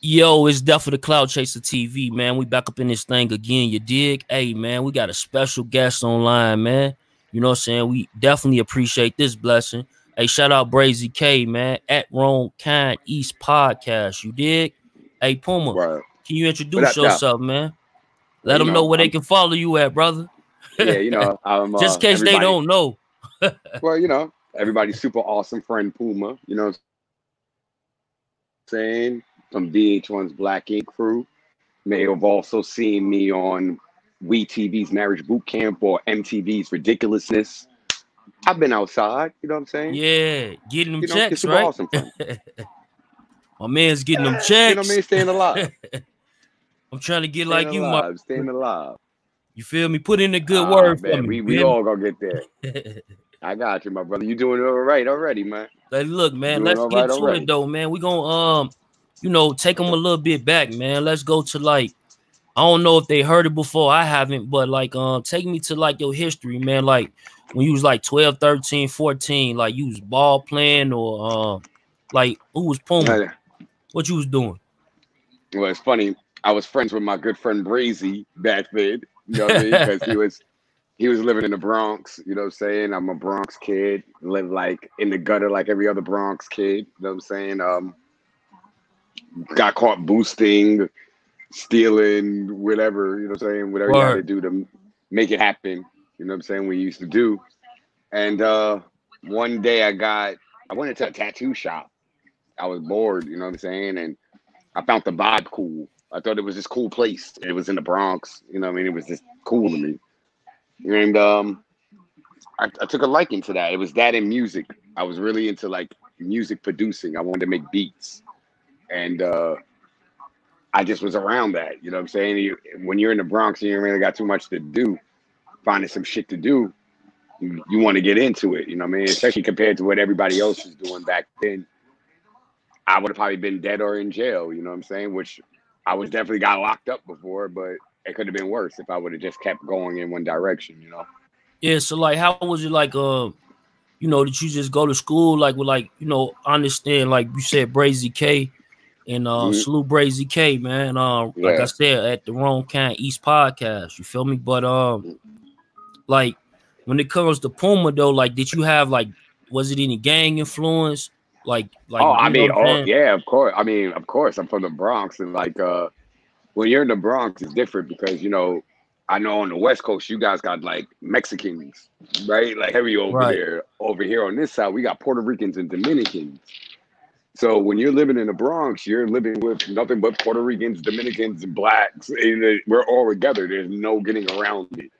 Yo, it's definitely the Cloud Chaser TV, man. We back up in this thing again, you dig? Hey, man, we got a special guest online, man. You know what I'm saying? We definitely appreciate this blessing. Hey, shout out Brazy K, man, at Wrong Kind East Podcast, you dig? Hey, Puma, Right. can you introduce What up, yourself, man? Well, Let them know where they can follow you at, brother. yeah, I'm Just in case they don't know. well, everybody's super awesome friend Puma, you know what I'm saying? From VH1's Black Ink crew. May have also seen me on WeTV's Marriage Boot Camp or MTV's Ridiculousness. I've been outside, you know what I'm saying? Yeah, getting them You're checks, super right? awesome friend. My man's getting them checks. You know what I mean? Staying alive. I'm trying to get staying like you, alive, staying alive. You feel me? Put in a good word for man, me. we all gonna get there. I got you, my brother. You doing all right already, man. Like, look, man, let's right get to already. it though, man. We gonna take them a little bit back, man. Let's go to like, I don't know if they heard it before. I haven't, but like take me to like your history, man. Like when you was like 12, 13, 14, like you was ball playing or like who was Puma? What you was doing? Well, it's funny. I was friends with my good friend Brazy back then. You know what I mean? Because he was living in the Bronx. You know what I'm saying? I'm a Bronx kid. Live like in the gutter like every other Bronx kid. You know what I'm saying? Got caught boosting, stealing, whatever. You know what I'm saying? Whatever you had to do to make it happen. You know what I'm saying? We used to do. And one day I went into a tattoo shop. I was bored. You know what I'm saying? And I found the vibe cool. I thought it was this cool place. It was in the Bronx. You know what I mean? It was just cool to me. And I took a liking to that. It was that in music. I was really into like music producing. I wanted to make beats. And I just was around that. You know what I'm saying? When you're in the Bronx and you really got too much to do, finding some shit to do, you want to get into it. You know what I mean? Especially compared to what everybody else was doing back then. I would have probably been dead or in jail. You know what I'm saying? Which I was definitely got locked up before, but it could have been worse if I would have just kept going in one direction, you know? Yeah, so like how was it like did you just go to school like with like, understand like you said Brazy K and salute Brazy K, man. Like I said, at the Wrong Kind East Podcast, you feel me? But like when it comes to Puma though, like did you have like was it any gang influence? Like yeah, of course. I mean, of course, I'm from the Bronx, and like when you're in the Bronx, it's different because I know on the West Coast you guys got like Mexicans, right? Like heavy over there. Over here on this side, we got Puerto Ricans and Dominicans. So when you're living in the Bronx, you're living with nothing but Puerto Ricans, Dominicans, and blacks. And we're all together. There's no getting around it.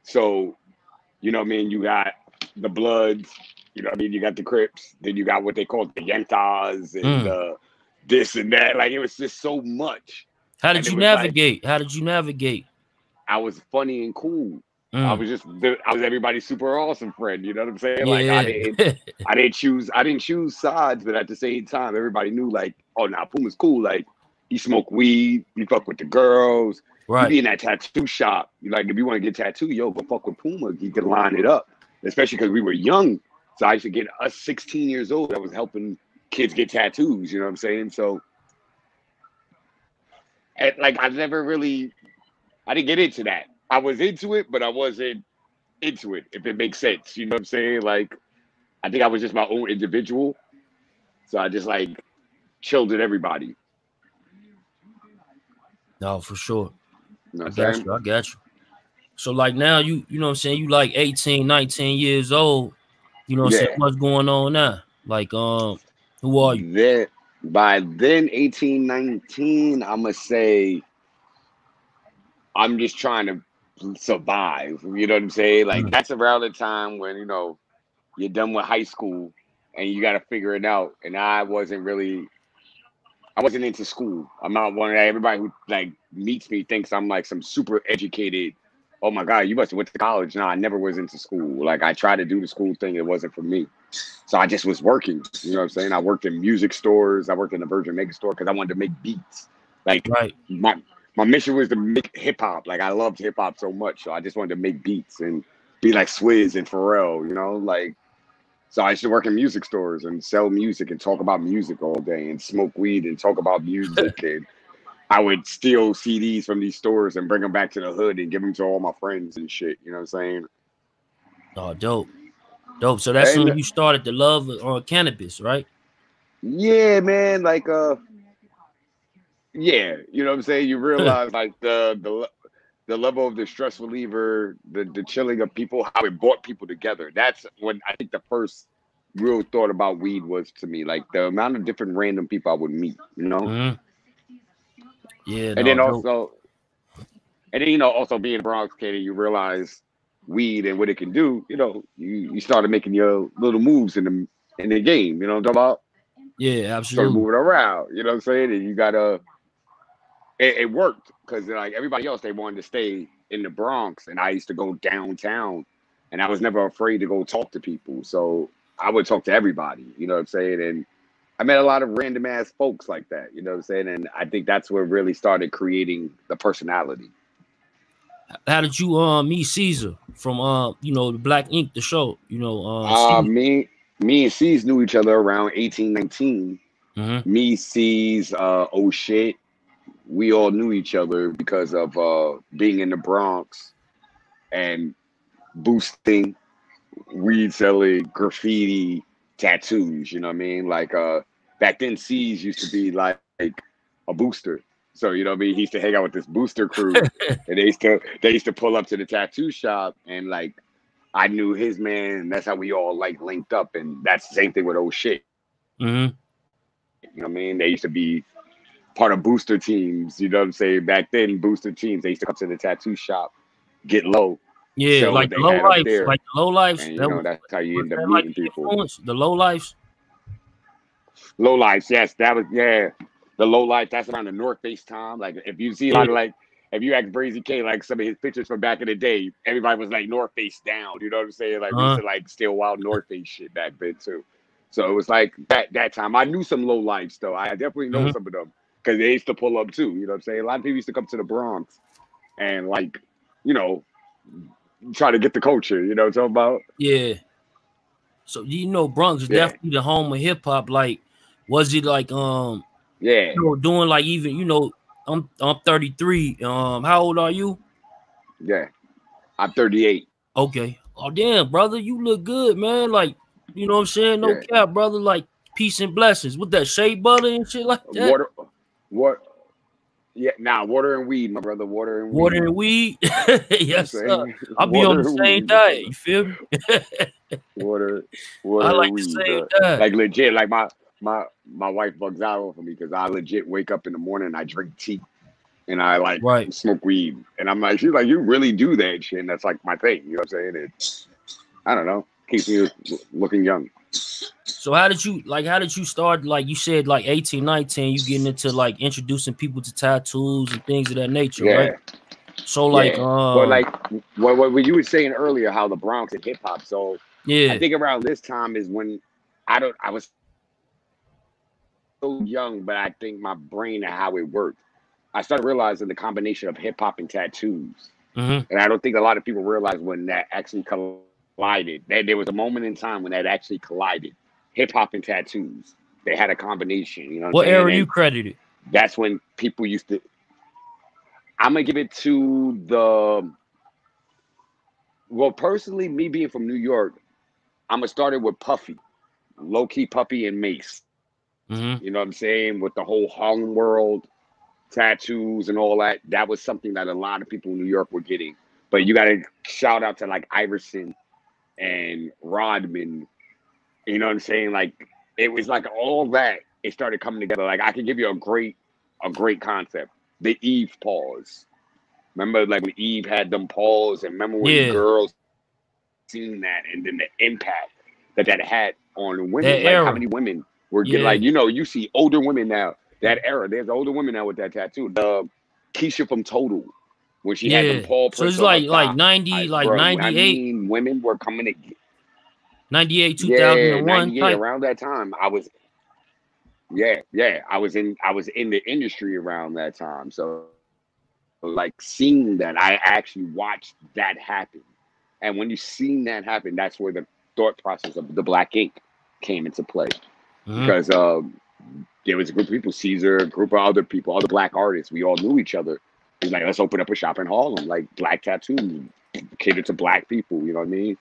So, you know what I mean? You got the Bloods. You know what I mean? You got the Crips. Then you got what they call the Yentas and this and that. Like, it was just so much. How did you navigate? How did you navigate? I was funny and cool. I was everybody's super awesome friend. You know what I'm saying? Yeah. Like, I didn't choose sides, but at the same time, everybody knew like, oh, nah, Puma's cool. Like, he smoke weed. He fuck with the girls. Right. He be in that tattoo shop. Like, if you want to get tattooed, yo, go fuck with Puma. He can line it up. Especially because we were young. So I used to get us 16 years old. I was helping kids get tattoos. You know what I'm saying? So, like, I didn't get into that. I was into it, but I wasn't into it, if it makes sense. You know what I'm saying? Like, I think I was just my own individual. So I just, like, chilled with everybody. No, for sure. You know I got you. So, like, now, you know what I'm saying? You, like, 18, 19 years old. You know what I'm saying? What's going on now? Like, who are you? By then, 18, 19, I'm going to say I'm just trying to survive. You know what I'm saying? Like, that's around the time when, you're done with high school and you got to figure it out. And I wasn't into school. I'm not one of that. Everybody who like meets me thinks I'm like some super educated. Oh my God, you must have went to college. No, I never was into school. Like I tried to do the school thing. It wasn't for me. So I just was working. You know what I'm saying? I worked in music stores. I worked in the Virgin Mega store because I wanted to make beats. Like my mission was to make hip hop. Like I loved hip hop so much. So I just wanted to make beats and be like Swizz and Pharrell, like So I used to work in music stores and sell music and talk about music all day and smoke weed and talk about music. And I would steal CDs from these stores and bring them back to the hood and give them to all my friends and shit. You know what I'm saying? Oh, dope. Dope. So that's when And you started to love cannabis, right? yeah, man, like yeah, you know what I'm saying? You realize like the level of the stress reliever, the chilling of people, how it brought people together. That's when I think the first real thought about weed was to me, like the amount of different random people I would meet, you know? Mm-hmm. Yeah, And no, then dope. also, and then, you know, also being a Bronx kid, and you realize weed and what it can do, you know, you started making your little moves in the game, you know what I'm talking about? Yeah, Started absolutely. moving around, you know what I'm saying? And you gotta, it worked because like everybody else, they wanted to stay in the Bronx, and I used to go downtown, and I was never afraid to go talk to people. So I would talk to everybody, you know what I'm saying? And I met a lot of random ass folks like that, you know what I'm saying? And I think that's what really started creating the personality. How did you meet Ceasar from you know, the Black Ink, the show? You know, Caesar. Me and C's knew each other around 18, 19. Mm-hmm. Me, C's, oh shit. We all knew each other because of being in the Bronx and boosting weed selling, graffiti, tattoos, you know what I mean? Like back then C's used to be like a booster. So you know what I mean? He used to hang out with this booster crew and they used to pull up to the tattoo shop and like I knew his man and that's how we all like linked up and that's the same thing with old shit. Mm-hmm. You know what I mean? They used to be part of booster teams, you know what I'm saying? Back then booster teams, they used to come to the tattoo shop, get low, Yeah, sell like what the they low had up lives, there. like the low lives. And you That know, that's how you was end up that like meeting the people. influence, the low lives. Low lights, yes, that was the low light. That's around the North Face time. Like if you see a Yeah. lot of like if you ask Brazy K like some of his pictures from back in the day, everybody was like North Face down. You know what I'm saying? Like we used to like steal wild North Face shit back then too. So it was like that time. I knew some low lights though. I definitely know some of them because they used to pull up too. You know what I'm saying? A lot of people used to come to the Bronx and like, you know, try to get the culture. You know what I'm talking about? Yeah. So you know, Bronx is Yeah, definitely the home of hip hop. Like, was it like yeah, you know, doing like even you know, I'm 33. How old are you? yeah. I'm 38. Okay. Oh damn, brother, you look good, man. Like, you know what I'm saying? No Yeah. cap, brother. Like, peace and blessings with that shea butter and shit like that. Water, what? Yeah, nah, water and weed, my brother. Water and Water weed. and weed. You know what I'm Yes, sir. saying? I'll be on Water the and same weed, my diet. brother. You feel me? Water, I water and like the weed, same bro. diet. Like legit, like my wife bugs out over me because I legit wake up in the morning and I drink tea and I like Right. smoke weed. And I'm like, she's like, you really do that shit. And that's like my thing. You know what I'm saying? It's, I don't know, keeps me looking young. So how did you start, like you said, like 18, 19, you getting into like introducing people to tattoos and things of that nature, right? Yeah, So like yeah. But like what you were saying earlier, how the Bronx and hip hop. So I yeah. think around this time is when I was so young, but I think my brain and how it worked. I started realizing the combination of hip hop and tattoos. Mm-hmm. And I don't think a lot of people realize when that actually collided. That there was a moment in time when that actually collided. Hip hop and tattoos. They had a combination, you know what I'm What saying? era And you credited? that's when people used to I'm gonna give it to the well, personally, me being from New York, I'm gonna start it with Puffy, low key Puffy and Mace. Mm-hmm. You know what I'm saying? With the whole Harlem world, tattoos and all that. That was something that a lot of people in New York were getting. But you got to shout out to like Iverson and Rodman. You know what I'm saying? Like it was like all that. It started coming together. Like I can give you a great concept. The Eve pause. Remember, like when Eve had them pause, and remember when Yeah. girls seen that, and then the impact that that had on That women. Like how era. many women were getting Yeah. like you see older women now. That era, there's older women now with that tattoo. The Keisha from Total, when she had them Yeah. paw So prints it's on her like thigh, 90, like bro. When I 98, mean women were coming to, 98, yeah, 2001 '98 type. around that time, I was, yeah, I was in the industry around that time. So like seeing that, I actually watched that happen. And when you seen that happen, that's where the thought process of the Black ink came into play because there was a group of people, Ceasar, a group of other people, all the Black artists. We all knew each other. It was like, let's open up a shop in Harlem, like Black tattoos, catered to Black people. You know what I mean?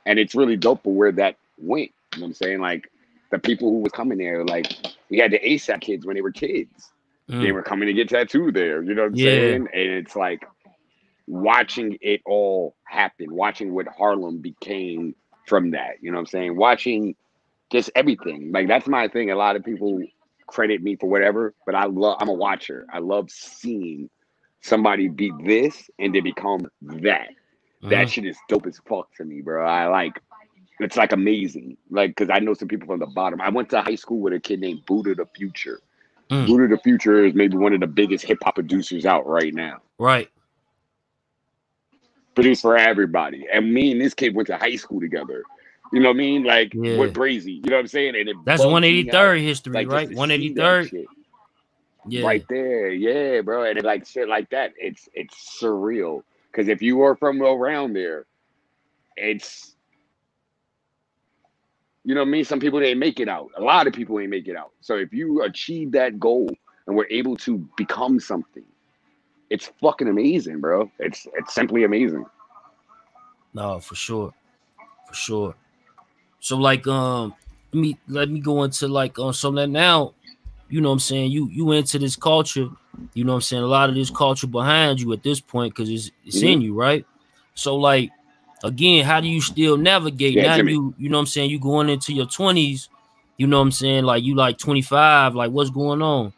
And it's really dope for where that went. You know what I'm saying? Like the people who was coming there, like we had the ASAP kids when they were kids. They were coming to get tattooed there. You know what I'm saying? And it's like watching it all happen, watching what Harlem became from that. You know what I'm saying? Watching just everything. Like that's my thing. A lot of people credit me for whatever, but I'm a watcher. I love seeing somebody be this and they become that. That shit is dope as fuck to me, bro. It's like amazing. Like, cause I know some people from the bottom. I went to high school with a kid named Buddha the Future. Buddha the Future is maybe one of the biggest hip hop producers out right now. Right. Produced for everybody. And me and this kid went to high school together. You know what I mean? Like with Brazy. You know what I'm saying? And that's 183rd history, like, right? 183rd. Yeah. Right there. Yeah, bro. And it, like shit like that. It's surreal. Because if you are from around there, it's, you know what I mean? Some people didn't make it out. A lot of people ain't make it out. So if you achieve that goal and were able to become something, it's fucking amazing, bro. It's simply amazing. No, for sure. For sure. So like let me go into like so that now, you know what I'm saying, you into this culture, you know what I'm saying, a lot of this culture behind you at this point because it's in you, right? So like again, how do you still navigate now? You know what I'm saying, you going into your 20s, you know what I'm saying, like you like 25, like what's going on?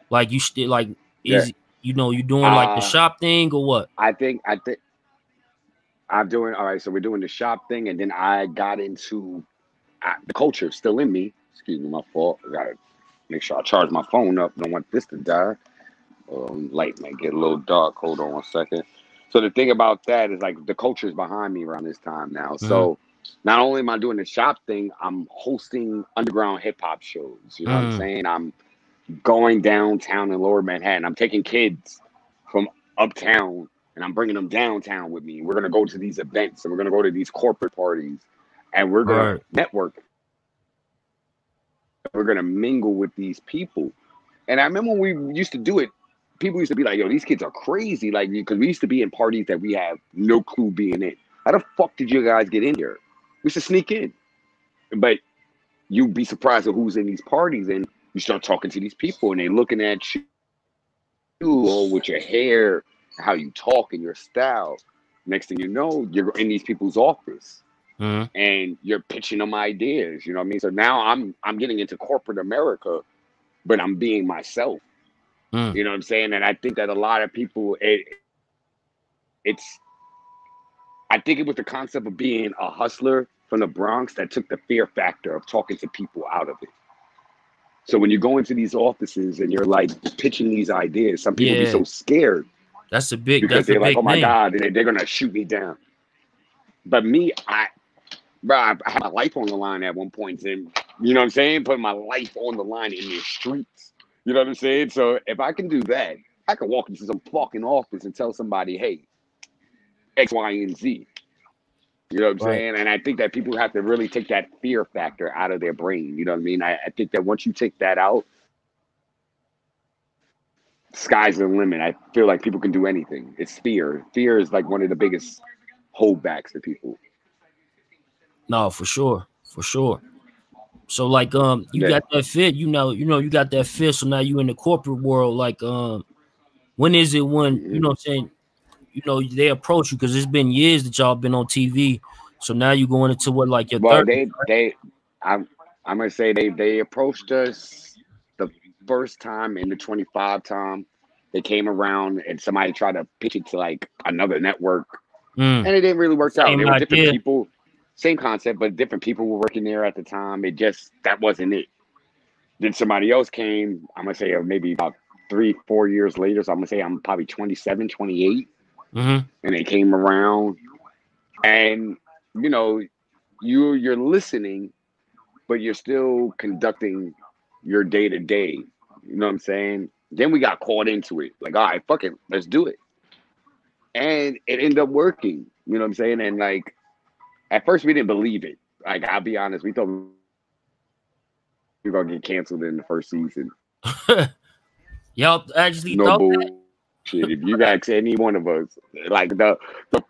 Like you still like is you know you doing like the shop thing or what? I think I'm doing all right. So we're doing the shop thing, and then I got into the culture still in me. Excuse me, my fault. I gotta make sure I charge my phone up. Don't want this to die. Light might get a little dark. Hold on 1 second. So the thing about that is like the culture is behind me around this time now. So not only am I doing the shop thing, I'm hosting underground hip hop shows. You know what I'm saying? I'm going downtown in Lower Manhattan. I'm taking kids from uptown and I'm bringing them downtown with me. We're going to go to these events and we're going to go to these corporate parties and we're going to network. We're going to mingle with these people. And I remember when we used to do it, people used to be like, yo, these kids are crazy. Like, because we used to be in parties that we have no clue being in. How the fuck did you guys get in here? We used to sneak in. But you'd be surprised at who's in these parties. And you start talking to these people and they're looking at you with your hair, how you talk and your style. Next thing you know, you're in these people's office and you're pitching them ideas. You know what I mean? So now I'm getting into corporate America, but I'm being myself. You know what I'm saying? And I think that a lot of people, I think it was the concept of being a hustler from the Bronx that took the fear factor of talking to people out of it. So when you go into these offices and you're like pitching these ideas, some people be so scared. That's a big, because they're like, oh my God, they're gonna shoot me down. But me, I had my life on the line at one point, and you know what I'm saying, putting my life on the line in the streets. You know what I'm saying? So if I can do that, I can walk into some fucking office and tell somebody, hey, X, Y, and Z. You know what I'm saying? And I think that people have to really take that fear factor out of their brain. You know what I mean? I think that once you take that out, sky's the limit. I feel like people can do anything. It's fear. Fear is like one of the biggest holdbacks to people. No, for sure. For sure. So like you got that fit, you know, you got that fit. So now you in the corporate world. Like when is it when you know what I'm saying, you know, they approach you because it's been years that y'all been on TV. So now you going into what, like your third? I'm gonna say they approached us the first time in the 25 time. They came around and somebody tried to pitch it to like another network, and it didn't really work out. They were different people, same concept, but different people were working there at the time. It just, that wasn't it. Then somebody else came. I'm gonna say maybe about 3-4 years later. So I'm gonna say I'm probably 27, 28. And they came around, and you know, you're listening, but you're still conducting your day to day. You know what I'm saying? Then we got caught into it. Like, all right, fuck it, let's do it. And it ended up working. You know what I'm saying? And like, at first we didn't believe it. like, I'll be honest, we thought we were gonna get canceled in the first season. Y'all actually No thought bullshit. If you ask any one of us, like the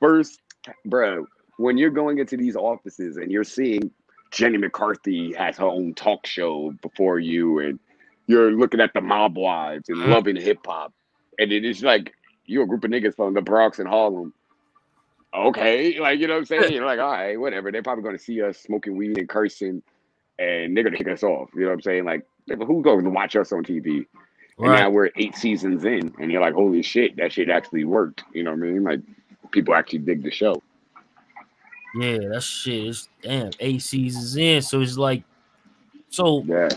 first, bro, when you're going into these offices and you're seeing Jenny McCarthy has her own talk show before you, and you're looking at the Mob Wives and loving hip hop, and it is like you're a group of niggas from the Bronx and Harlem. Okay, like, you know what I'm saying? You're like, all right, whatever. They're probably gonna see us smoking weed and cursing, and they're gonna kick us off. You know what I'm saying? Like, who's going to watch us on TV? And right. now we're 8 seasons in, and you're like, holy shit, that shit actually worked. You know what I mean? Like, people actually dig the show. Yeah, that shit is damn 8 seasons in. So it's like, so Yeah.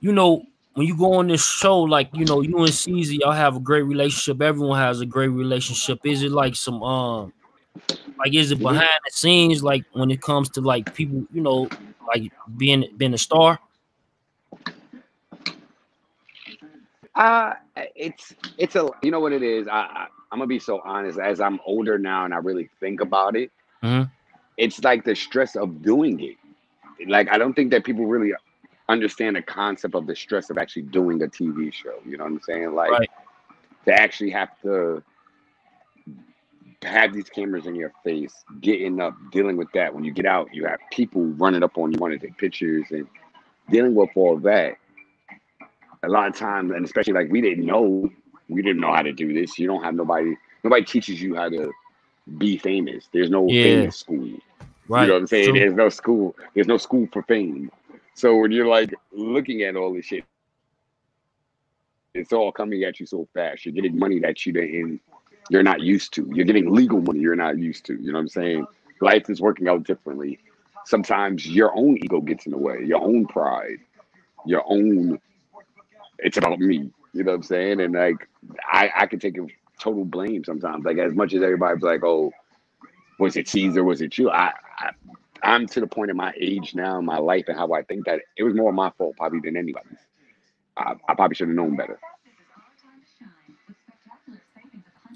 you know, when you go on this show, like, you know, you and Ceasar, y'all have a great relationship. Everyone has a great relationship. Is it like some like, is it behind the scenes, like when it comes to like people, you know, like being a star? It's a, you know what it is. I'm gonna be so honest. As I'm older now and I really think about it, it's like the stress of doing it. Like, I don't think that people really understand the concept of the stress of actually doing a TV show. You know what I'm saying? Like, Right. to actually have to have these cameras in your face, getting up, dealing with that. When you get out, you have people running up on you, want to take pictures, and dealing with all that. A lot of times, and especially like we didn't know how to do this. You don't have nobody teaches you how to be famous. There's no famous school. Right. You know what I'm saying? True. There's no school for fame. So when you're like looking at all this shit, it's all coming at you so fast. You're getting money that you're not used to. You're getting legal money you're not used to. You know what I'm saying? Life is working out differently. Sometimes your own ego gets in the way, your own pride, your own, it's about me. You know what I'm saying? And like, I can take a total blame sometimes. Like, as much as everybody's like, oh, was it Ceasar? Was it you? I'm to the point in my age now, in my life, and how I think that it was more my fault probably than anybody's. I probably should have known better.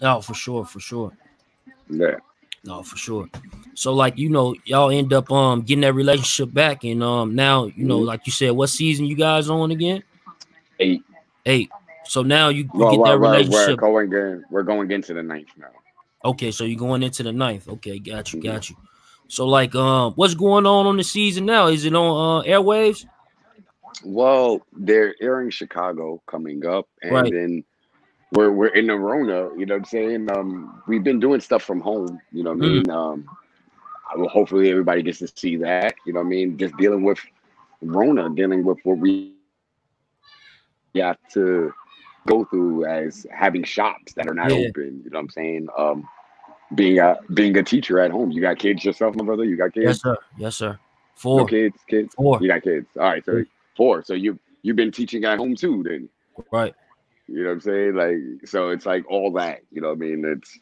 Oh, for sure, for sure. Yeah. No, for sure. So, like, you know, y'all end up getting that relationship back, and now, you know, like you said, what season you guys on again? 8. So now you Well, get that relationship. We're going into the 9th now. Okay, so you're going into the 9th. Okay, got you. So, like, what's going on the season now? Is it on airwaves? Well, they're airing Chicago coming up, and then we're in the Rona. You know what I'm saying? We've been doing stuff from home. You know what I mean? Hopefully everybody gets to see that. You know what I mean? Just dealing with Rona, dealing with what we have to go through as having shops that are not open. You know what I'm saying? Being a teacher at home. You got kids yourself, my brother? You got kids? Yes, sir. 4. No kids? 4. You got kids. All right, so 4. So you've been teaching at home too, then. Right. You know what I'm saying? Like, so it's like all that, you know what I mean? It's,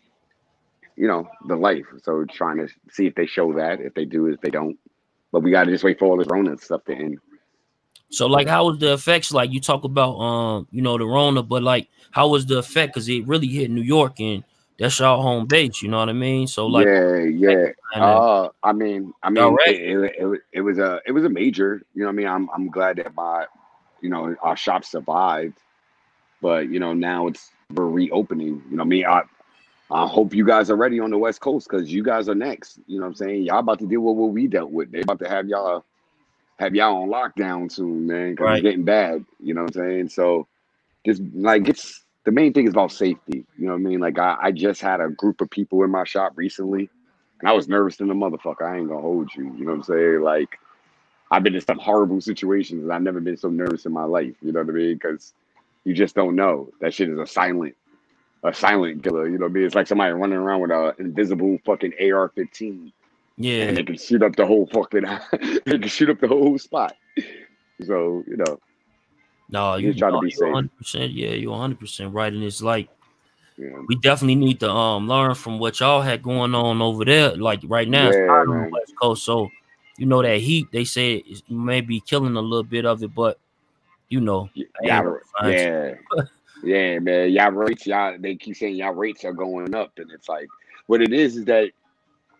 you know, the life. So trying to see if they show that, if they do, if they don't. But we got to just wait for all this Rona stuff to end. So, like, how was the effects? Like, you talk about, you know, the Rona, but like, how was the effect? Because it really hit New York, and that's y'all home base. You know what I mean? So, like, yeah. I mean, right. it was a major. You know what I mean? I'm glad that our shop survived, but you know, now we're reopening. You know what I mean? I hope you guys are ready on the West Coast, because you guys are next. You know what I'm saying? Y'all about to deal with what we dealt with. They're about to have y'all on lockdown soon, man, because it's getting bad. You know what I'm saying? So just like, the main thing is about safety. You know what I mean? Like, I just had a group of people in my shop recently, and I was nervous than a motherfucker. I ain't gonna hold you. You know what I'm saying? Like, I've been in some horrible situations, and I've never been so nervous in my life. You know what I mean? Because you just don't know. That shit is a silent killer. You know what I mean? It's like somebody running around with an invisible fucking AR-15. Yeah. And they can shoot up the whole fucking they can shoot up the whole spot. So, you know. No, you try to be safe. 100%. Yeah, you're 100% right. And it's like, we definitely need to learn from what y'all had going on over there. Like, right now, it's hot on the West Coast. So, you know, that heat, they say it may be killing a little bit of it, but you know, yeah, man. Y'all rates, they keep saying y'all rates are going up, and it's like, what it is that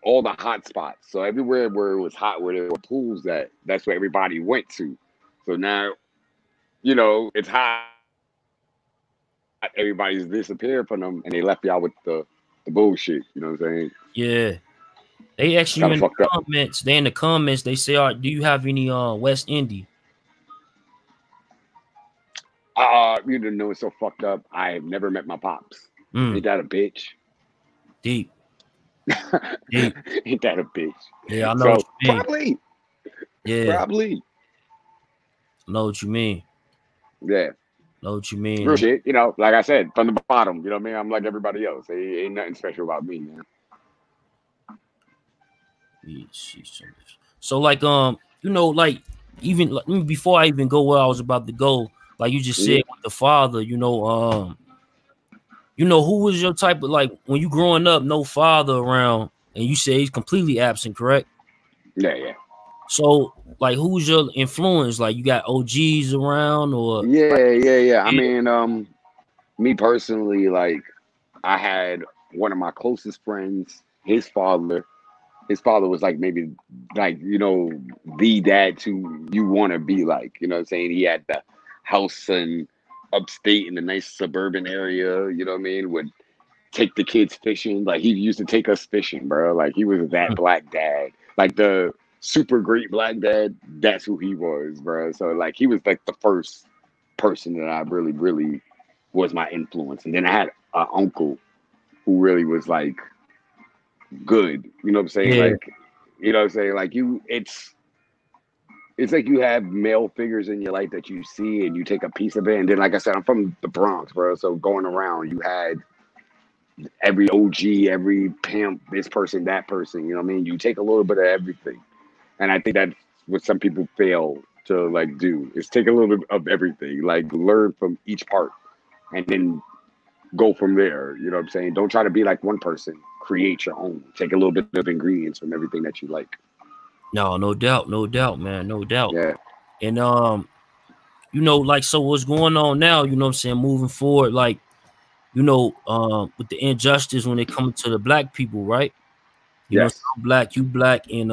all the hot spots. So everywhere where it was hot, where there were pools, that's where everybody went to. So now, you know, it's hot. Everybody's disappeared from them, and they left y'all with the bullshit. You know what I'm saying? Yeah. They ask you in the comments. They in the comments. They say, "Do you have any West Indy?" You didn't know it's so fucked up. I have never met my pops. Ain't that a bitch? Deep. Deep. Ain't that a bitch? Yeah, I know. So probably. Yeah. Probably. I know what you mean. Yeah. Know what you mean. Real shit. You know, like I said, from the bottom. You know what I mean? I'm like everybody else. Ain't nothing special about me, man. So like you know, like even like, before I even go where I was about to go, like you just said with the father, you know, who was your type of, like, when you growing up, no father around, and you say he's completely absent, correct? Yeah. So like, who's your influence? Like, you got OGs around, or Yeah. I mean, me personally, like, I had one of my closest friends, his father was like, maybe like, you know, the dad to you want to be like, you know what I'm saying? He had the house in upstate in a nice suburban area, you know what I mean? Would take the kids fishing. Like, he used to take us fishing, bro. Like, he was that black dad, like the super great black dad. That's who he was, bro. So like, he was like the first person that I really was my influence. And then I had an uncle who really was like good, you know what I'm saying? Yeah. Like, you know what I'm saying? Like, it's like you have male figures in your life that you see and you take a piece of it. And then, like I said, I'm from the Bronx, bro. So going around, you had every OG, every pimp, this person, that person, you know what I mean? You take a little bit of everything. And I think that's what some people fail to like do, is take a little bit of everything, like learn from each part and then go from there. You know what I'm saying? Don't try to be like one person. Create your own. Take a little bit of ingredients from everything that you like. No doubt, man, no doubt. Yeah. And you know, like, so what's going on now? You know what I'm saying? Moving forward, like, you know, with the injustice when it comes to the black people, right? You know, I'm black, you black, and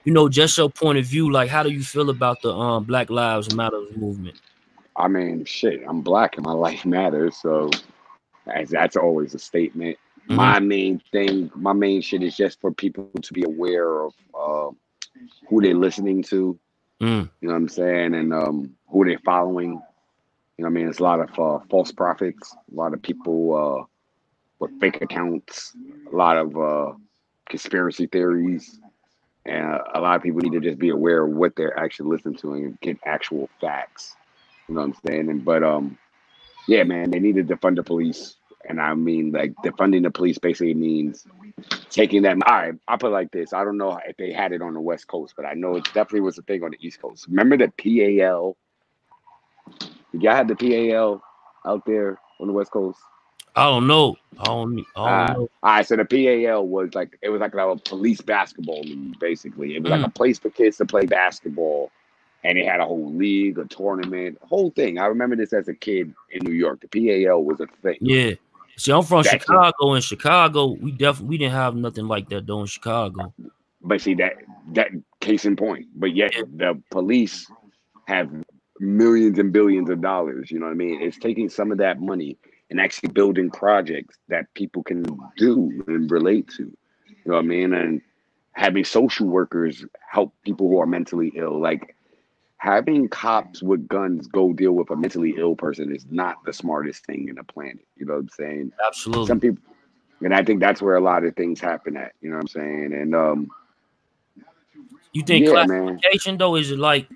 you know, just your point of view, like, how do you feel about the Black Lives Matter movement? I mean, shit, I'm black and my life matters, so that's always a statement. My main shit is just for people to be aware of who they're listening to. You know what I'm saying? And who they're following. You know what I mean? It's a lot of false prophets, a lot of people with fake accounts, a lot of conspiracy theories, and a lot of people need to just be aware of what they're actually listening to and get actual facts. You know what I'm saying? But yeah, man, they need to defund the police. And I mean, like, defunding the police basically means taking that. All right, I'll put it like this. I don't know if they had it on the West Coast, but I know it definitely was a thing on the East Coast. Remember the PAL? Did y'all have the PAL out there on the West Coast? I don't know. I don't know. All right, so the PAL was like, it was like a police basketball league, basically. It was like a place for kids to play basketball. And they had a whole league, a tournament, a whole thing. I remember this as a kid in New York. The PAL was a thing. Yeah. See, I'm from Chicago. In Chicago, we didn't have nothing like that though in Chicago. But see, that case in point. But yet the police have millions and billions of dollars. You know what I mean? It's taking some of that money and actually building projects that people can do and relate to. You know what I mean? And having social workers help people who are mentally ill. Like, having cops with guns go deal with a mentally ill person is not the smartest thing in the planet. You know what I'm saying? Absolutely. Some people, and I think that's where a lot of things happen at. You know what I'm saying? And you think classification though, is it like,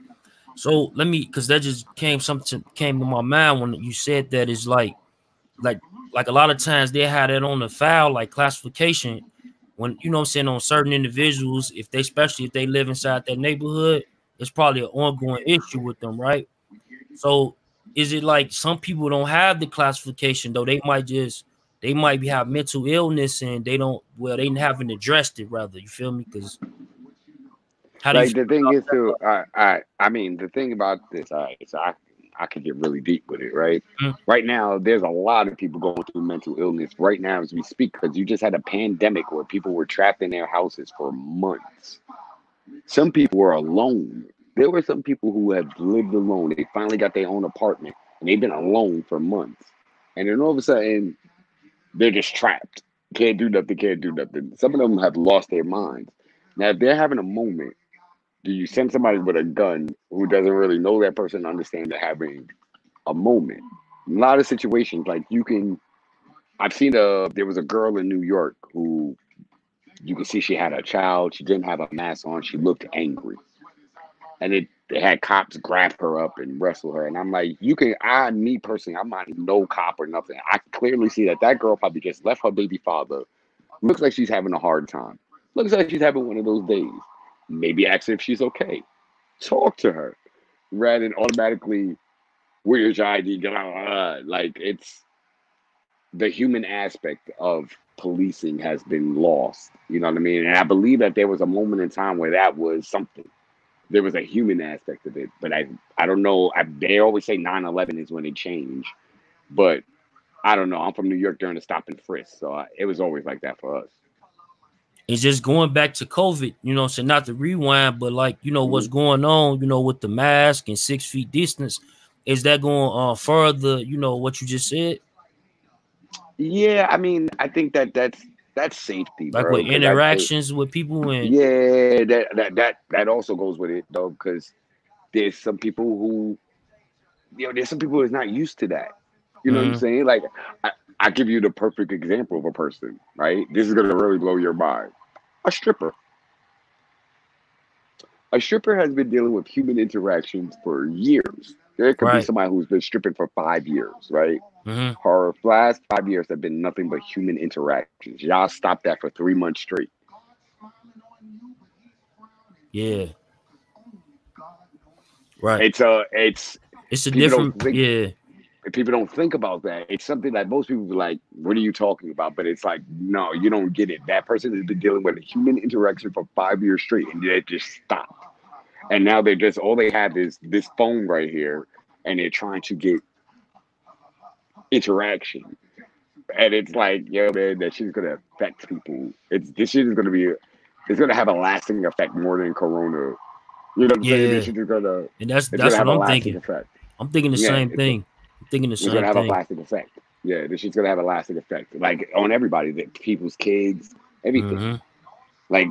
so let me, because that just came to my mind when you said that, is like a lot of times they had it on the file, like classification, when, you know what I'm saying, on certain individuals, especially if they live inside that neighborhood, it's probably an ongoing issue with them, right? So is it like some people don't have the classification though? They might have mental illness and they haven't addressed it, rather. You feel me? Because like, the thing is too, I mean, the thing about this, all right, so I could get really deep with it, right? Mm. Right now, there's a lot of people going through mental illness right now as we speak, because you just had a pandemic where people were trapped in their houses for months. Some people were alone. There were some people who have lived alone. They finally got their own apartment, and they've been alone for months. And then all of a sudden, they're just trapped. Can't do nothing, can't do nothing. Some of them have lost their minds. Now, if they're having a moment, do you send somebody with a gun who doesn't really know that person, understand they're having a moment? A lot of situations, like I've seen there was a girl in New York who you could see she had a child. She didn't have a mask on. She looked angry. And they had cops grab her up and wrestle her. And I'm like, me personally, I'm not no cop or nothing. I clearly see that girl probably just left her baby father. Looks like she's having a hard time. Looks like she's having one of those days. Maybe ask her if she's okay. Talk to her rather than automatically, where's your ID? Like, it's the human aspect of policing has been lost. You know what I mean? And I believe that there was a moment in time where that was something. There was a human aspect of it, but I don't know. They always say 9/11 is when it changed, but I don't know. I'm from New York during the stop and frisk, so it was always like that for us. It's just going back to COVID, you know, so not to rewind, but like, you know, what's going on, you know, with the mask and 6 feet distance. Is that going further, you know, what you just said? Yeah, I mean, I think that's safety, Like bro. with interactions with people and yeah, that also goes with it though, because there's some people who, there's some people who's not used to that. You know what I'm saying? Like, I give you the perfect example of a person, right? This is gonna really blow your mind. A stripper. A stripper has been dealing with human interactions for years. There could be somebody who's been stripping for 5 years, right? Her last 5 years have been nothing but human interactions. Y'all stopped that for 3 months straight. Yeah. Right. It's a different people don't think about that. It's something that most people be like, what are you talking about? But it's like, no, you don't get it. That person has been dealing with a human interaction for 5 years straight, and it just stopped. And now they're just, all they have is this phone right here, and they're trying to get interaction. And it's like, yo, man, that shit's gonna affect people. This shit is it's gonna have a lasting effect more than Corona. You know what I'm saying? This shit is gonna, and that's what I'm thinking. Effect. I'm thinking the same thing. I'm thinking the same thing. It's gonna have a lasting effect. Yeah, this shit's gonna have a lasting effect, like on everybody, people's kids, everything. Like,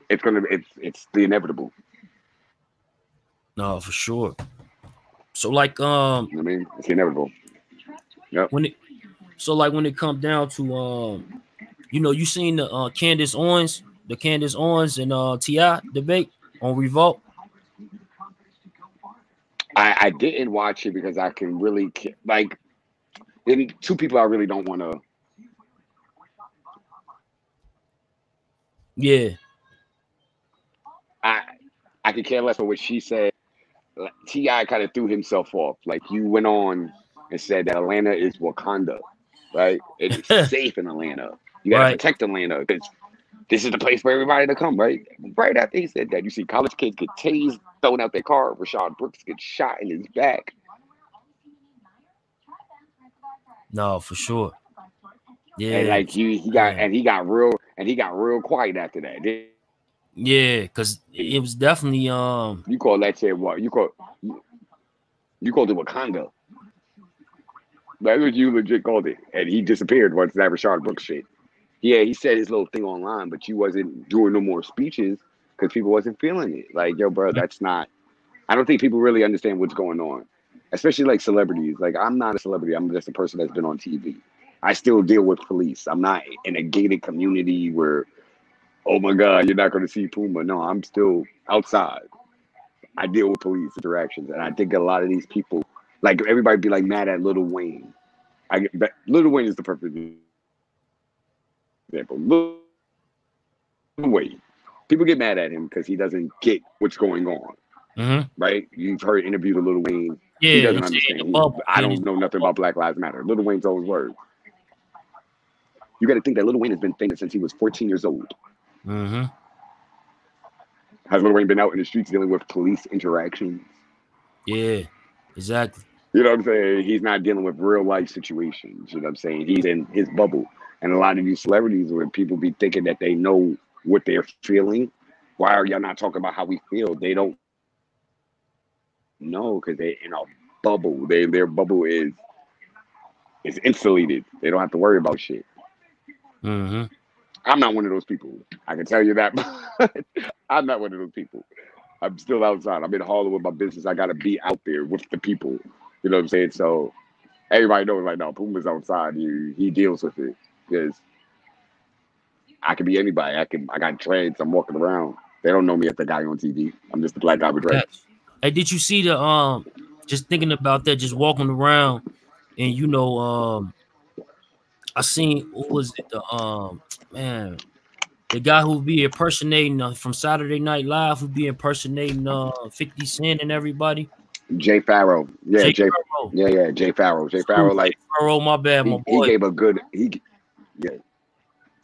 it's the inevitable. No, for sure. So like, I mean, it's inevitable. Yep. When it comes down to you know, you seen the Candace Owens and T.I. debate on Revolt? I didn't watch it because I can really like, two people I really don't want to. Yeah. I could care less for what she said. T.I. kind of threw himself off. Like, you went on and said that Atlanta is Wakanda, right? It is safe in Atlanta. You gotta protect Atlanta because this is the place for everybody to come, right? Right after he said that, you see college kids get tased, thrown out their car. Rashad Brooks gets shot in his back. No, for sure. Yeah, and like he got real quiet after that. Yeah, because it was definitely You call that shit what? You called it Wakanda. That's what you legit called it. And he disappeared once that Rashad Brooks shit. Yeah, he said his little thing online, but you wasn't doing no more speeches because people wasn't feeling it. Like, yo, bro, that's not. I don't think people really understand what's going on, especially like celebrities. Like, I'm not a celebrity. I'm just a person that's been on TV. I still deal with police. I'm not in a gated community where, oh my God, you're not going to see Puma. No, I'm still outside. I deal with police interactions, and I think a lot of these people, like, everybody be like mad at Lil Wayne. Lil Wayne is the perfect example. Lil Wayne. People get mad at him because he doesn't get what's going on. Right? You've heard interviews with Lil Wayne. Yeah, he doesn't understand. I don't know nothing about Black Lives Matter. Lil Wayne's always word. You got to think that Lil Wayne has been famous since he was 14 years old. Has Lil Wayne been out in the streets dealing with police interactions? Yeah. Exactly. You know what I'm saying? He's not dealing with real life situations. You know what I'm saying? He's in his bubble. And a lot of these celebrities, where people be thinking that they know what they're feeling, why are y'all not talking about how we feel? They don't know because they're in a bubble. Their bubble is insulated. They don't have to worry about shit. Mm-hmm. I'm not one of those people. I can tell you that. I'm not one of those people. I'm still outside. I'm in Harlem with my business. I got to be out there with the people. You know what I'm saying? So everybody knows right now, Puma's outside. He deals with it because I can be anybody. I got dreads. I'm walking around. They don't know me as the guy on TV. I'm just the black guy with dreads. Hey, did you see the just thinking about that, just walking around, and you know, I seen, what was it, the man, the guy who be impersonating from Saturday Night Live, who be impersonating 50 Cent and everybody. Jay Farrow. Yeah, Jay Farrow. Yeah, Jay Farrow. Jay Farrow, like Farrow, my bad, my boy. He gave a good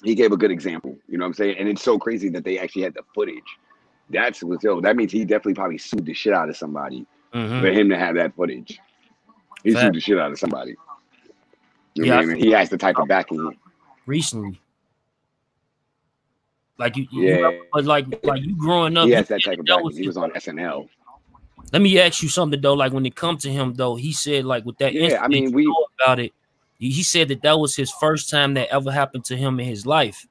he gave a good example. You know what I'm saying? And it's so crazy that they actually had the footage. That's what's yo. That means he definitely probably sued the shit out of somebody for him to have that footage. He sued the shit out of somebody. You know what I mean? He has the type of backing recently. Like like you growing up. He has that type of backing. He was on SNL. Let me ask you something though. Like when it comes to him though, he said like with that incident, I mean, we know about it. He said that was his first time that ever happened to him in his life.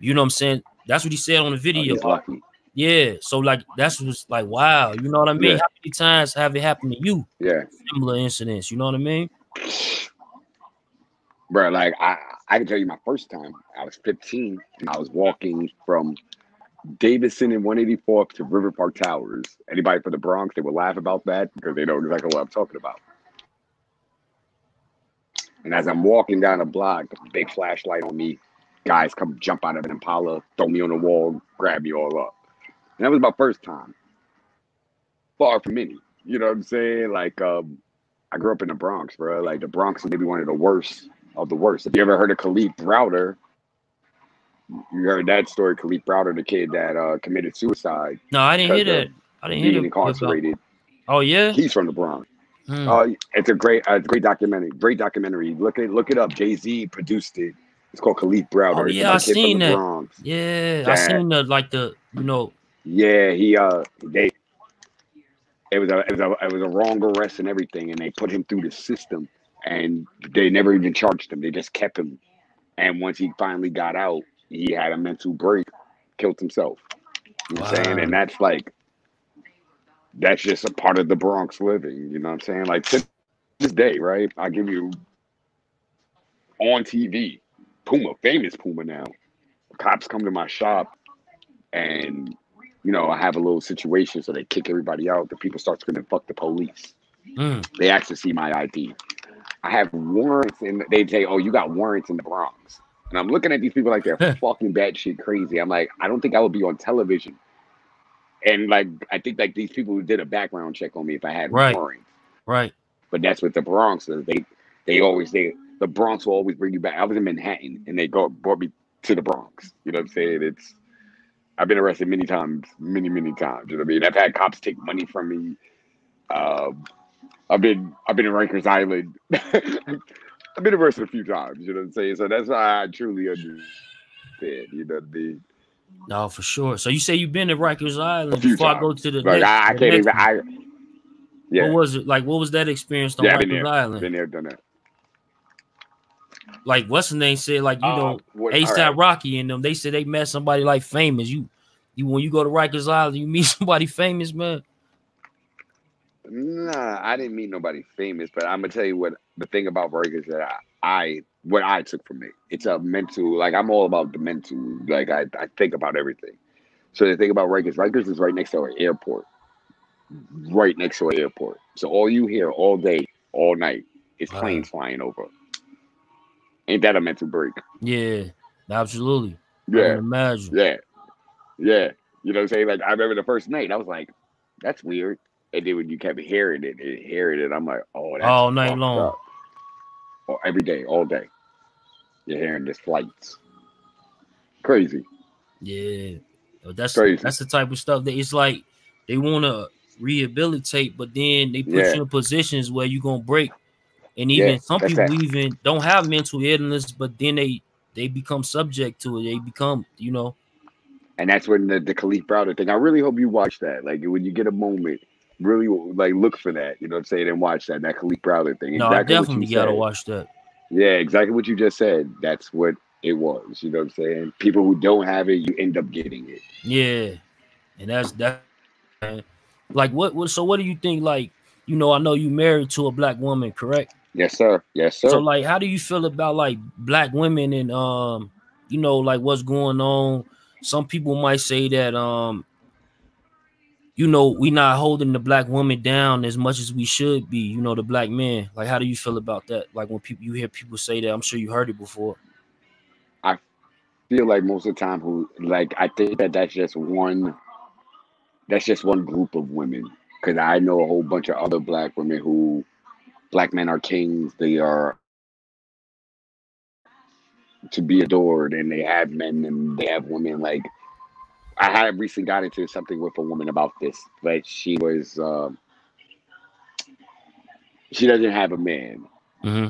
You know what I'm saying? That's what he said on the video. He's lucky. Yeah. So like that's what's like, wow. You know what I mean? How many times have it happened to you? Yeah. Similar incidents. You know what I mean? Bro, like I can tell you my first time. I was 15 and I was walking from Davidson and 184th to River Park Towers. Anybody from the Bronx, they would laugh about that because they know exactly what I'm talking about. And as I'm walking down the block, big flashlight on me, guys come jump out of an Impala, throw me on the wall, grab me all up. And that was my first time. Far from many. You know what I'm saying? Like, I grew up in the Bronx, bro. Like, the Bronx is maybe one of the worst of the worst. If you ever heard of Khalid Browder, you heard that story, Khalid Browder, the kid that committed suicide. No, I didn't hear that. I didn't hear that. Incarcerated. Oh, yeah? He's from the Bronx. It's a great documentary. Great documentary. Look it up. Jay-Z produced it. It's called Khalid Browder. Oh, yeah, I seen that. Bronx. Yeah, I seen the you know. Yeah, it was a wrong arrest and everything, and they put him through the system, and they never even charged him. They just kept him, and once he finally got out, he had a mental break, killed himself. You know what I'm saying? And that's just a part of the Bronx living. You know what I'm saying? Like to this day, right? I give you on TV, Puma, famous Puma now. Cops come to my shop, and you know, I have a little situation, so they kick everybody out. The people start screaming, "Fuck the police." They ask to see my ID. I have warrants, and they say, "Oh, you got warrants in the Bronx." And I'm looking at these people like they're fucking batshit crazy. I'm like, I don't think I would be on television. And like, I think like these people who did a background check on me if I had warrants. Right. But that's what the Bronx is. The Bronx will always bring you back. I was in Manhattan, and they brought me to the Bronx. You know what I'm saying? I've been arrested many times, many times. You know what I mean? I've had cops take money from me. I've been in Rikers Island. I've been arrested a few times. You know what I'm saying? So that's why I truly understand. You know what I mean? No, for sure. So you say you've been to Rikers Island before times. I go to the like, next. I can't even. Yeah. What was it like? What was that experience on Rikers Island? Been there, done that. Like what's the name said? Like ASAP Rocky and them. They said they met somebody like famous. You when you go to Rikers Island, you meet somebody famous, man. Nah, I didn't meet nobody famous, but I'm gonna tell you what the thing about Rikers that what I took from it. It's a mental. Like I'm all about the mental. Like I think about everything. So the thing about Rikers is right next to our airport. Right next to our airport. So all you hear all day, all night is planes flying over. Ain't that a mental break? Yeah, absolutely. Yeah. I can imagine. Yeah. Yeah. You know what I'm saying? Like I remember the first night, I was like, that's weird. And then when you kept hearing it, I'm like, oh, that's all night long. Up. Oh, every day, all day. You're hearing these flights. Crazy. Yeah. That's crazy. That's the type of stuff that it's like they wanna rehabilitate, but then they put you in positions where you're gonna break. And even some that's people even don't have mental illness, but then they become subject to it. They become, you know. And that's when the Khalif Browder thing. I really hope you watch that. Like when you get a moment, really like look for that. You know what I'm saying? And watch that Khalif Browder thing. No, I Exactly what you definitely gotta said. watch that. Yeah, exactly what you just said. That's what it was. You know what I'm saying? People who don't have it, you end up getting it. Yeah, and that's like what. So what do you think? Like, you know, I know you married to a black woman, correct? Yes, sir. Yes, sir. So like, how do you feel about like black women and you know, like what's going on? Some people might say that you know, we not holding the black woman down as much as we should be, you know, the black man. Like, how do you feel about that? Like when you hear people say that, I'm sure you heard it before. I feel like most of the time I think that's just one group of women. Because I know a whole bunch of other black women who black men are kings. They are to be adored, and they have men and they have women. Like I had recently got into something with a woman about this, but she doesn't have a man. Mm-hmm.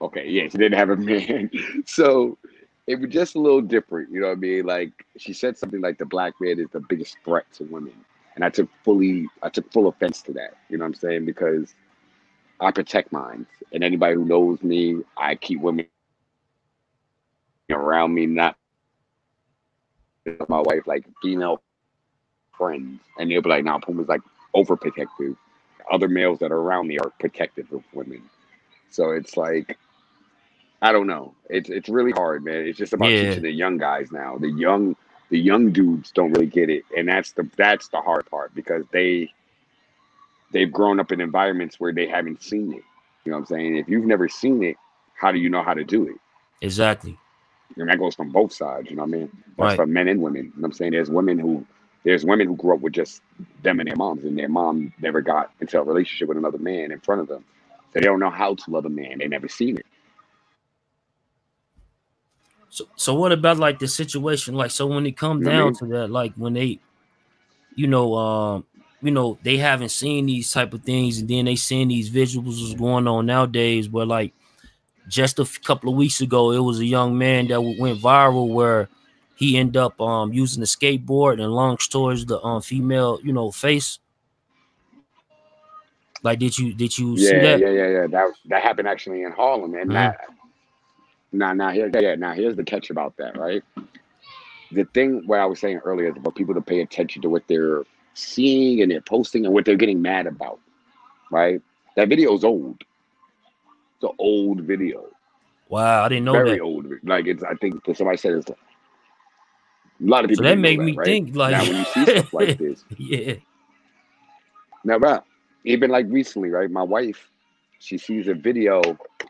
Okay, yeah, she didn't have a man. So it was just a little different, you know what I mean? Like she said something like the black man is the biggest threat to women. And I took full offense to that, you know what I'm saying? Because I protect mine. And anybody who knows me, I keep women around me, not my wife, like female friends. And they'll be like, nah, Puma's like overprotective. Other males that are around me are protective of women. So it's like I don't know. It's really hard, man. It's just about teaching the young guys now. The young dudes don't really get it, and that's the hard part because they've grown up in environments where they haven't seen it. You know what I'm saying? If you've never seen it, how do you know how to do it? Exactly. And that goes from both sides. You know what I mean? That's Right. for men and women. You know what I'm saying? There's women who grew up with just them and their moms, and their mom never got into a relationship with another man in front of them, so they don't know how to love a man. They never seen it. So what about like the situation? Like, so when it come down to that, like when they, you know, they haven't seen these type of things, and then they seeing these visuals what's going on nowadays. Where like just a couple of weeks ago, it was a young man that went viral where he ended up using a skateboard and launched towards the female, you know, face. Like, did you see that? Yeah. That happened actually in Harlem, and now here's the catch about that, right? The thing where I was saying earlier is about people to pay attention to what they're seeing and they're posting and what they're getting mad about, right? That video's old. It's an old video. Wow, I didn't know Very that. old. Like I think somebody said it's a lot of people. So that didn't made know that, me right? think like, Now when you see stuff like this, yeah. Now, bro, even like recently, right? My wife, she sees a video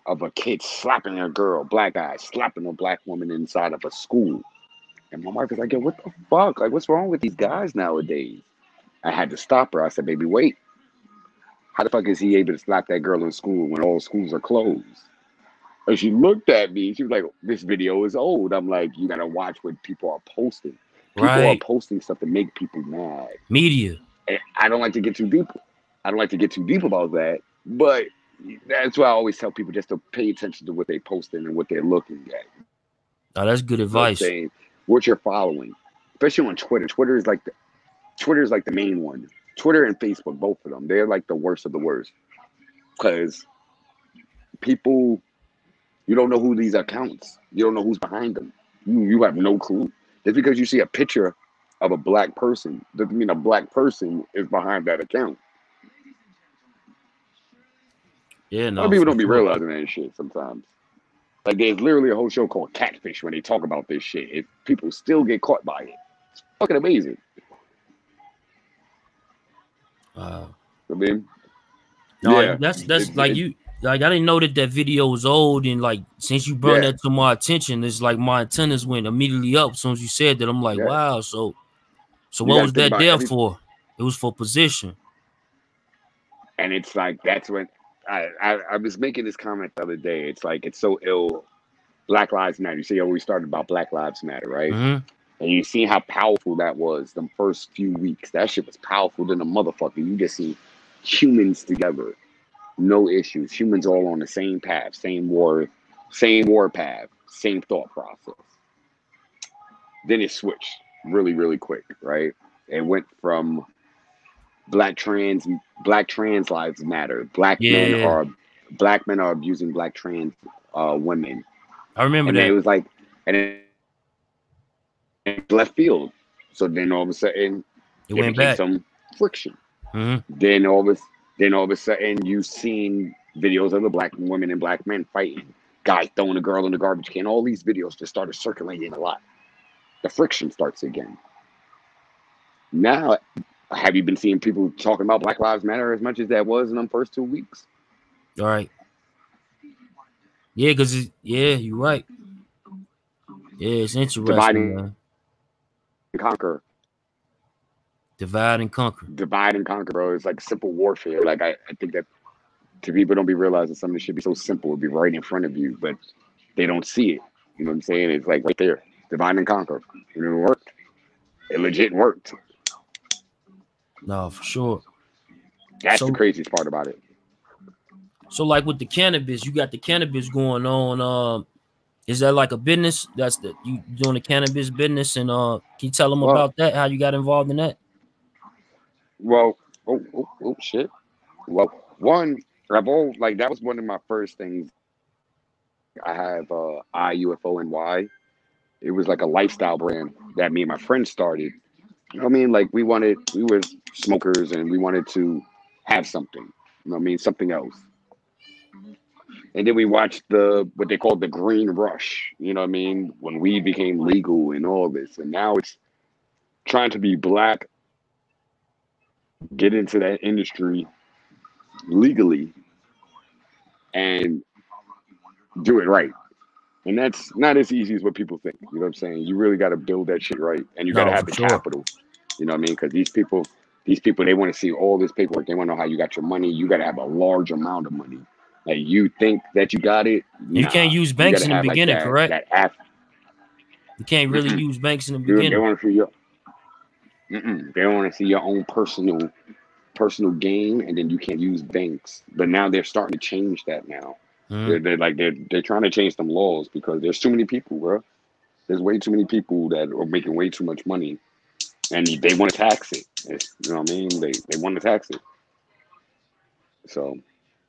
of a kid slapping a girl, black guy slapping a black woman inside of a school. And my wife was like, yo, what the fuck? Like, what's wrong with these guys nowadays? I had to stop her. I said, baby, wait. How the fuck is he able to slap that girl in school when all schools are closed? And she looked at me. She was like, this video is old. I'm like, you got to watch what people are posting. People are posting stuff to make people mad. Media. And I don't like to get too deep. I don't like to get too deep about that. But that's why I always tell people just to pay attention to what they're posting and what they're looking at. Oh, that's good advice. You know saying what you're following, especially on Twitter. Twitter is like the main one. Twitter and Facebook, both of them, they're like the worst of the worst. Because people, you don't know who these accounts. You don't know who's behind them. You have no clue. Just because you see a picture of a black person doesn't mean a black person is behind that account. Yeah, no. A lot of people don't be realizing that shit sometimes. Like there's literally a whole show called Catfish when they talk about this shit. People still get caught by it. It's fucking amazing. Wow. I mean, no, yeah, that's like you. Like I didn't know that video was old, and like since you brought that to my attention, it's like my antennas went immediately up as soon as you said that. I'm like, wow. So what was that there for? It was for position. And it's like that's when I was making this comment the other day. It's like it's so ill. Black Lives Matter. You see how we started about Black Lives Matter, right? Mm-hmm. And you see how powerful that was the first few weeks. That shit was powerful than a motherfucker. You just see humans together, no issues. Humans all on the same path, same war path, same thought process. Then it switched really, really quick, right? It went from black trans lives matter. Black men are abusing black trans women. I remember and that. Then it was like, and then left field. So then all of a sudden, it went became back. some friction. Mm-hmm. Then all of a sudden, you've seen videos of the black women and black men fighting. Guy throwing a girl in the garbage can. All these videos just started circulating a lot. The friction starts again. Now, have you been seeing people talking about Black Lives Matter as much as that was in them first 2 weeks? All right. Yeah, because you're right. Yeah, it's interesting. Divide and conquer. Divide and conquer. Divide and conquer, bro. It's like simple warfare. Like I think that to people don't be realizing something should be so simple. It'd be right in front of you, but they don't see it. You know what I'm saying? It's like right there. Divide and conquer. And it worked. It legit worked. No, for sure. That's the craziest part about it. So like with the cannabis, you got the cannabis going on. Is that like a business? That's you doing the cannabis business, and can you tell them about that? How you got involved in that? Well, oh shit. Well, one, that was one of my first things. I have IUFONY. It was like a lifestyle brand that me and my friends started. You know what I mean? Like we were smokers and we wanted to have something. You know what I mean? Something else. And then we watched what they called the green rush, you know what I mean? When weed became legal and all this. And now it's trying to be black, get into that industry legally and do it right. And that's not as easy as what people think. You know what I'm saying? You really got to build that shit right. And you got to have the capital. You know what I mean? Because these people, they want to see all this paperwork. They want to know how you got your money. You got to have a large amount of money. Like you think that you got it. You can't use banks in the beginning, like correct? You can't really use banks in the beginning. They want to see they want to see your own personal gain, and then you can't use banks. But now they're starting to change that now. They're trying to change some laws because there's too many people, bro. There's way too many people that are making way too much money, and they want to tax it. You know what I mean? They want to tax it. So.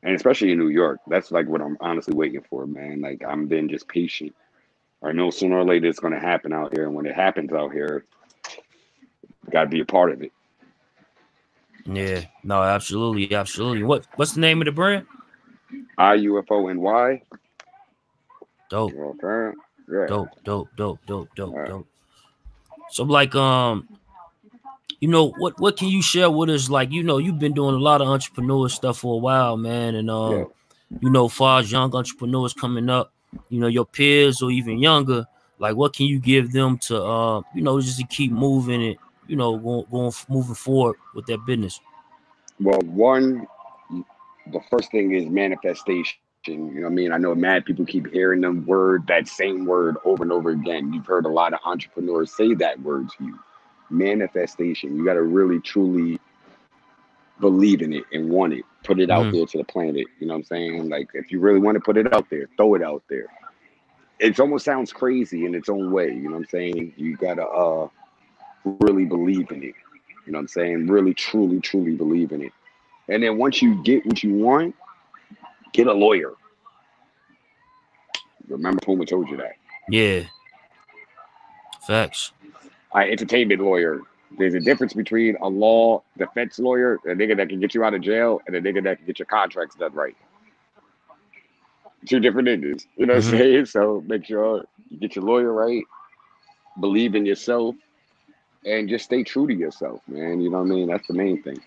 And especially in New York, that's like what I'm honestly waiting for, man. Like I'm being just patient. I know sooner or later it's going to happen out here. And when it happens out here, you got to be a part of it. Yeah, no, absolutely. Absolutely. What's the name of the brand? IUFONY. Dope. Okay. Yeah. Dope. So like, you know, what can you share with us? Like, you know, you've been doing a lot of entrepreneur stuff for a while, man. And, you know, far as young entrepreneurs coming up, you know, your peers or even younger, like what can you give them to, you know, just to keep moving it, you know, moving forward with their business? Well, the first thing is manifestation. You know what I mean? I know mad people keep hearing that same word over and over again. You've heard a lot of entrepreneurs say that word to you. Manifestation. You got to really truly believe in it and want it. Put it out there to the planet. You know what I'm saying? Like if you really want to put it out there, throw it out there. It almost sounds crazy in its own way. You know what I'm saying? You got to really believe in it. You know what I'm saying? Really, truly, truly believe in it. And then once you get what you want, get a lawyer. Remember Puma told you that. Yeah. Facts. Entertainment lawyer. There's a difference between a law defense lawyer, a nigga that can get you out of jail, and a nigga that can get your contracts done right. Two different niggas. You know what I'm saying? So make sure you get your lawyer right, believe in yourself, and just stay true to yourself, man. You know what I mean? That's the main thing.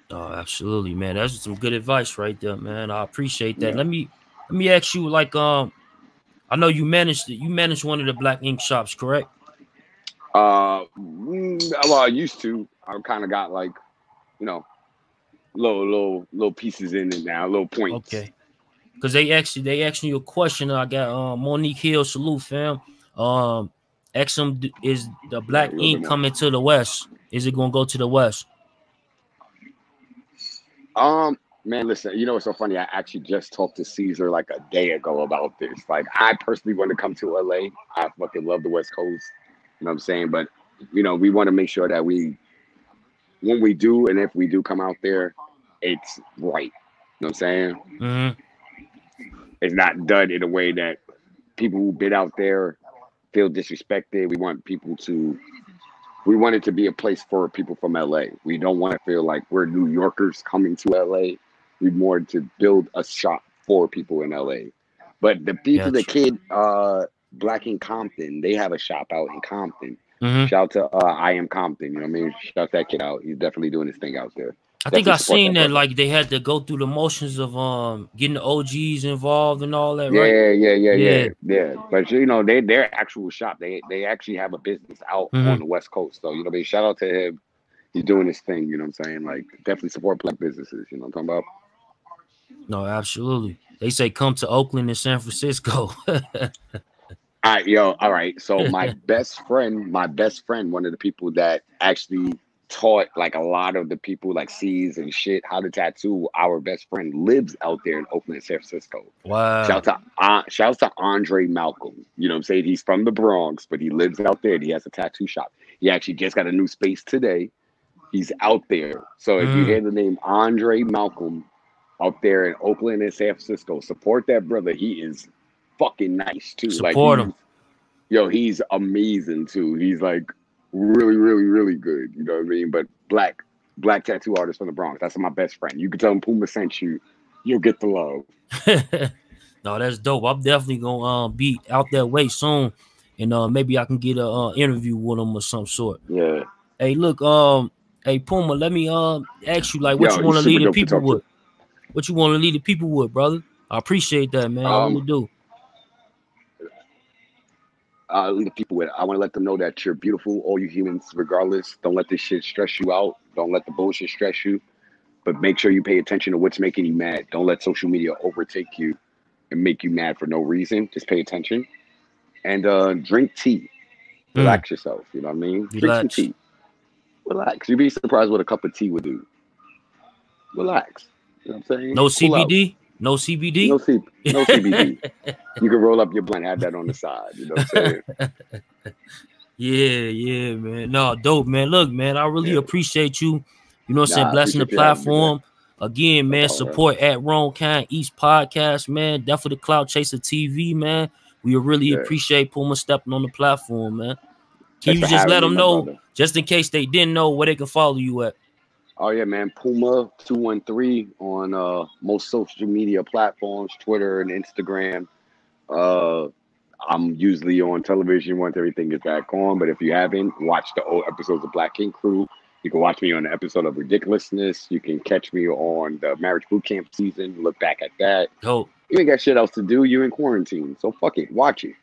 Oh, absolutely, man. That's some good advice right there, man. I appreciate that. Yeah. Let me ask you, like, I know you managed one of the Black Ink shops, correct? Well, I used to. I kind of got like, you know, little pieces in it now, little points. Okay. Because they asked you a question. I got Monique Hill, salute, fam. Exum is the Black Ink coming to the West. Is it gonna go to the West? Man, listen, you know what's so funny? I actually just talked to Ceasar like a day ago about this. Like, I personally want to come to LA. I fucking love the West Coast. You know what I'm saying? But, you know, we want to make sure that when we do, and if we do come out there, it's right. You know what I'm saying? Mm-hmm. It's not done in a way that people who've been out there feel disrespected. We want it to be a place for people from LA. We don't want to feel like we're New Yorkers coming to LA. We want to build a shop for people in LA. But the people, the kid, Black in Compton, they have a shop out in Compton. Mm-hmm. Shout out to I Am Compton. You know what I mean? Shout that kid out. He's definitely doing his thing out there. I think I seen that like they had to go through the motions of getting the OGs involved and all that, right? Yeah. But you know, their actual shop, they actually have a business out on the West Coast. So, you know what I mean? Shout out to him. He's doing his thing, you know what I'm saying? Like, definitely support Black businesses, you know what I'm talking about? No, absolutely. They say come to Oakland and San Francisco. All right. So my best friend, one of the people that actually taught like a lot of the people like C's and shit how to tattoo, our best friend lives out there in Oakland, San Francisco. Wow. Shout out to Andre Malcolm. You know what I'm saying? He's from the Bronx, but he lives out there and he has a tattoo shop. He actually just got a new space today. He's out there. So if you hear the name Andre Malcolm out there in Oakland and San Francisco, support that brother. He is fucking nice too. Support him. Yo, he's amazing too. He's like really, really, really good. You know what I mean? But black tattoo artist from the Bronx. That's my best friend. You can tell him Puma sent you. You'll get the love. No, that's dope. I'm definitely gonna be out that way soon, and maybe I can get a interview with him or some sort. Yeah. Hey, look, hey Puma, let me ask you like what you want to lead the people with. What you want to lead the people with, brother? I appreciate that, man. I really do. Lead the people with. I want to let them know that you're beautiful, all you humans, regardless. Don't let this shit stress you out. Don't let the bullshit stress you. But make sure you pay attention to what's making you mad. Don't let social media overtake you and make you mad for no reason. Just pay attention. And drink tea. Relax yourself. You know what I mean? Relax. Drink some tea. Relax. You'd be surprised what a cup of tea would do. Relax. You know what I'm saying? No CBD? No CBD? No CBD. You can roll up your blunt, have that on the side. You know what I'm saying? Yeah, man. No, dope, man. Look, man, I really appreciate you. You know what I'm saying? Blessing the platform. Again, man, support at Wrong Kind East Podcast, man. Definitely the Cloud Chaser TV, man. We really appreciate Puma stepping on the platform, man. Can you just let them know, just in case they didn't know, where they can follow you at? Oh, yeah, man. Puma 213 on most social media platforms, Twitter and Instagram. I'm usually on television once everything gets back on. But if you haven't, watch the old episodes of Black King Crew. You can watch me on the episode of Ridiculousness. You can catch me on the Marriage Boot Camp season. Look back at that. Dope. You ain't got shit else to do. You in quarantine. So fuck it. Watch it.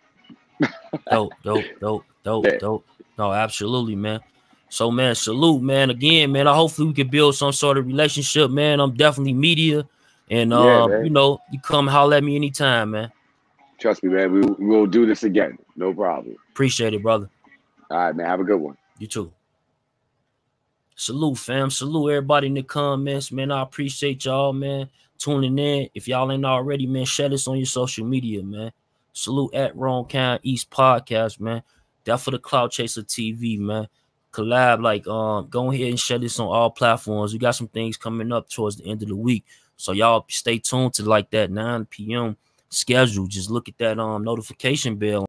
Dope. No, absolutely, man. So, man, salute, man. Again, man, hopefully we can build some sort of relationship, man. I'm definitely media. And, you know, you come holler at me anytime, man. Trust me, man. We'll do this again. No problem. Appreciate it, brother. All right, man. Have a good one. You too. Salute, fam. Salute everybody in the comments, man. I appreciate y'all, man, tuning in. If y'all ain't already, man, share this on your social media, man. Salute at Wrong Kind East Podcast, man. That for the Cloud Chaser TV, man. Collab, like, go ahead and share this on all platforms. We got some things coming up towards the end of the week. So y'all stay tuned to like that 9 p.m. schedule. Just look at that notification bell.